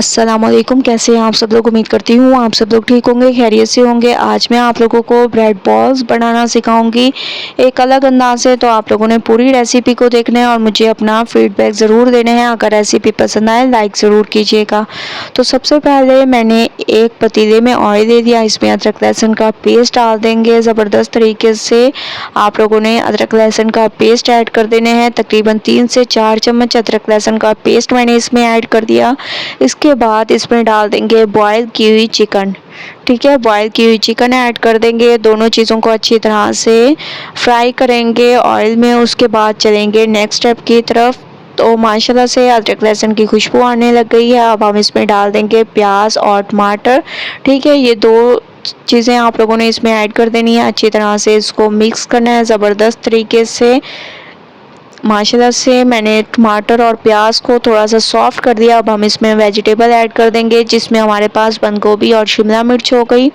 अस्सलाम वालेकुम। कैसे हैं आप सब लोग? उम्मीद करती हूँ आप सब लोग ठीक होंगे, खैरियत से होंगे। आज मैं आप लोगों को ब्रेड बॉल्स बनाना सिखाऊंगी एक अलग अंदाज से। तो आप लोगों ने पूरी रेसिपी को देखना है और मुझे अपना फीडबैक ज़रूर देना है। अगर रेसिपी पसंद आए लाइक ज़रूर कीजिएगा। तो सबसे पहले मैंने एक पतीले में ऑयल ले दिया, इसमें अदरक लहसुन का पेस्ट डाल देंगे। ज़बरदस्त तरीके से आप लोगों ने अदरक लहसुन का पेस्ट ऐड कर देने हैं। तकरीबन 3 से 4 चम्मच अदरक लहसुन का पेस्ट मैंने इसमें ऐड कर दिया। इसके बाद इसमें डाल देंगे बॉयल की हुई चिकन। ठीक है, बॉयल की हुई चिकन ऐड कर देंगे। दोनों चीज़ों को अच्छी तरह से फ्राई करेंगे ऑयल में। उसके बाद चलेंगे नेक्स्ट स्टेप की तरफ। तो माशाल्लाह से अदरक लहसुन की खुशबू आने लग गई है। अब हम इसमें डाल देंगे प्याज और टमाटर। ठीक है, ये दो चीज़ें आप लोगों ने इसमें ऐड कर देनी है। अच्छी तरह से इसको मिक्स करना है ज़बरदस्त तरीके से। माशाल्लाह से मैंने टमाटर और प्याज को थोड़ा सा सॉफ्ट कर दिया। अब हम इसमें वेजिटेबल ऐड कर देंगे, जिसमें हमारे पास बंद गोभी और शिमला मिर्च हो गई।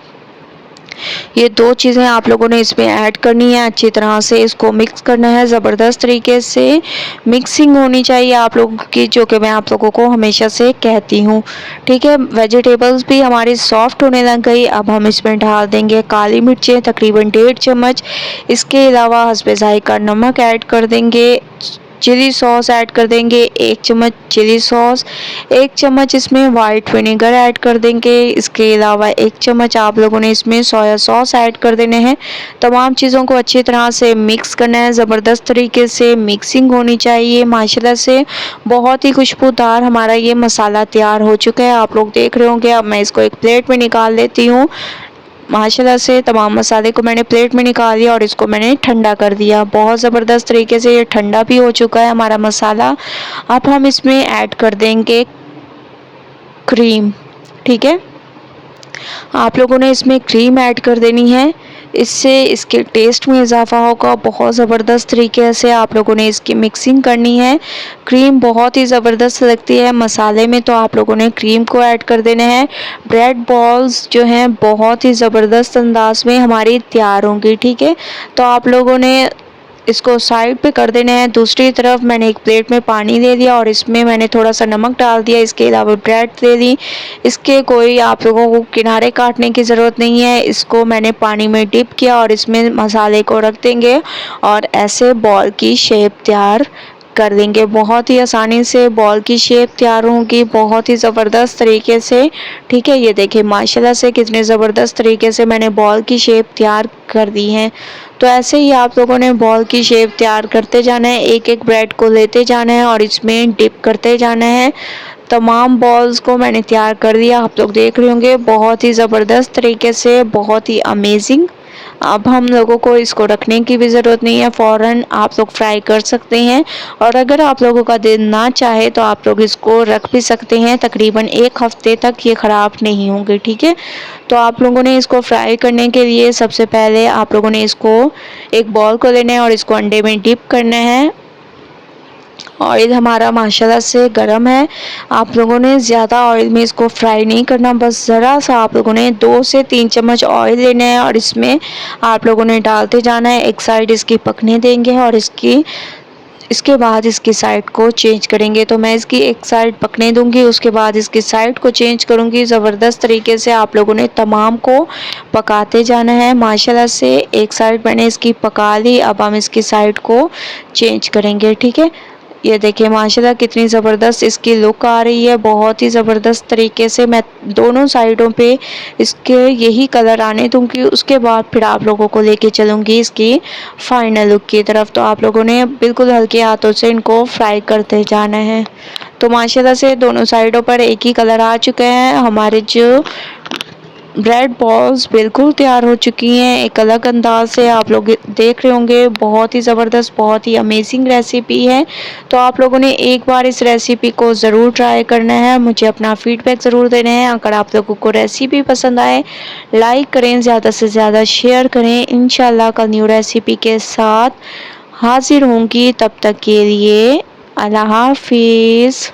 ये दो चीज़ें आप लोगों ने इसमें ऐड करनी है। अच्छी तरह से इसको मिक्स करना है ज़बरदस्त तरीके से। मिक्सिंग होनी चाहिए आप लोगों की, जो कि मैं आप लोगों को हमेशा से कहती हूँ। ठीक है, वेजिटेबल्स भी हमारी सॉफ्ट होने लग गई। अब हम इसमें डाल देंगे काली मिर्चें तकरीबन 1.5 चम्मच। इसके अलावा हस्बे ज़ायका नमक ऐड कर देंगे। चिली सॉस ऐड कर देंगे 1 चम्मच चिली सॉस। 1 चम्मच इसमें वाइट विनेगर ऐड कर देंगे। इसके अलावा 1 चम्मच आप लोगों ने इसमें सोया सॉस ऐड कर देने हैं। तमाम चीज़ों को अच्छी तरह से मिक्स करना है ज़बरदस्त तरीके से। मिक्सिंग होनी चाहिए। माशाल्लाह से बहुत ही खुशबूदार हमारा ये मसाला तैयार हो चुका है, आप लोग देख रहे होंगे। अब मैं इसको एक प्लेट में निकाल लेती हूँ। माशाल्लाह से तमाम मसाले को मैंने प्लेट में निकाल लिया और इसको मैंने ठंडा कर दिया। बहुत ज़बरदस्त तरीके से ये ठंडा भी हो चुका है हमारा मसाला। अब हम इसमें ऐड कर देंगे क्रीम। ठीक है, आप लोगों ने इसमें क्रीम ऐड कर देनी है, इससे इसके टेस्ट में इजाफा होगा। बहुत ज़बरदस्त तरीके से आप लोगों ने इसकी मिक्सिंग करनी है। क्रीम बहुत ही ज़बरदस्त लगती है मसाले में, तो आप लोगों ने क्रीम को ऐड कर देना है। ब्रेड बॉल्स जो हैं बहुत ही ज़बरदस्त अंदाज में हमारी तैयार होंगी। ठीक है, तो आप लोगों ने इसको साइड पे कर देना है। दूसरी तरफ मैंने एक प्लेट में पानी ले लिया और इसमें मैंने थोड़ा सा नमक डाल दिया। इसके अलावा ब्रेड ले ली। इसके कोई आप लोगों को किनारे काटने की ज़रूरत नहीं है। इसको मैंने पानी में डिप किया और इसमें मसाले को रख देंगे और ऐसे बॉल की शेप तैयार कर देंगे। बहुत ही आसानी से बॉल की शेप तैयार होगी, बहुत ही ज़बरदस्त तरीके से। ठीक है, ये देखिए माशाल्लाह से कितने ज़बरदस्त तरीके से मैंने बॉल की शेप तैयार कर दी है। तो ऐसे ही आप लोगों ने बॉल की शेप तैयार करते जाना है। एक एक ब्रेड को लेते जाना है और इसमें डिप करते जाना है। तमाम बॉल्स को मैंने तैयार कर दिया, आप लोग देख रहे होंगे बहुत ही ज़बरदस्त तरीके से, बहुत ही अमेजिंग। अब हम लोगों को इसको रखने की भी ज़रूरत नहीं है, फ़ौरन आप लोग फ्राई कर सकते हैं। और अगर आप लोगों का दिल ना चाहे तो आप लोग इसको रख भी सकते हैं, तकरीबन 1 हफ़्ते तक ये ख़राब नहीं होंगे। ठीक है, तो आप लोगों ने इसको फ्राई करने के लिए सबसे पहले आप लोगों ने इसको एक बॉल को लेना है और इसको अंडे में डिप करना है। ऑयल हमारा माशाल्लाह से गर्म है। आप लोगों ने ज़्यादा ऑयल में इसको फ्राई नहीं करना, बस ज़रा सा आप लोगों ने 2 से 3 चम्मच ऑयल लेना है और इसमें आप लोगों ने डालते जाना है। एक साइड इसकी पकने देंगे और इसके बाद इसकी साइड को चेंज करेंगे। तो मैं इसकी एक साइड पकने दूंगी, उसके बाद इसकी साइड को चेंज करूंगी। ज़बरदस्त तरीके से आप लोगों ने तमाम को पकाते जाना है। माशाल्लाह से एक साइड मैंने इसकी पका ली, अब हम इसकी साइड को चेंज करेंगे। ठीक है, ये देखिए माशाल्लाह कितनी ज़बरदस्त इसकी लुक आ रही है। बहुत ही ज़बरदस्त तरीके से मैं दोनों साइडों पे इसके यही कलर आने दूंगी, उसके बाद फिर आप लोगों को लेके चलूँगी इसकी फाइनल लुक की तरफ। तो आप लोगों ने बिल्कुल हल्के हाथों से इनको फ्राई करते जाना है। तो माशाल्लाह से दोनों साइडों पर एक ही कलर आ चुके हैं। हमारे जो ब्रेड बॉल्स बिल्कुल तैयार हो चुकी हैं एक अलग अंदाज से, आप लोग देख रहे होंगे। बहुत ही ज़बरदस्त, बहुत ही अमेजिंग रेसिपी है। तो आप लोगों ने एक बार इस रेसिपी को ज़रूर ट्राई करना है, मुझे अपना फीडबैक ज़रूर देना है। अगर आप लोगों को रेसिपी पसंद आए लाइक करें, ज़्यादा से ज़्यादा शेयर करें। इंशाल्लाह कल न्यू रेसिपी के साथ हाजिर होंगी, तब तक के लिए अल्लाह हाफिज़।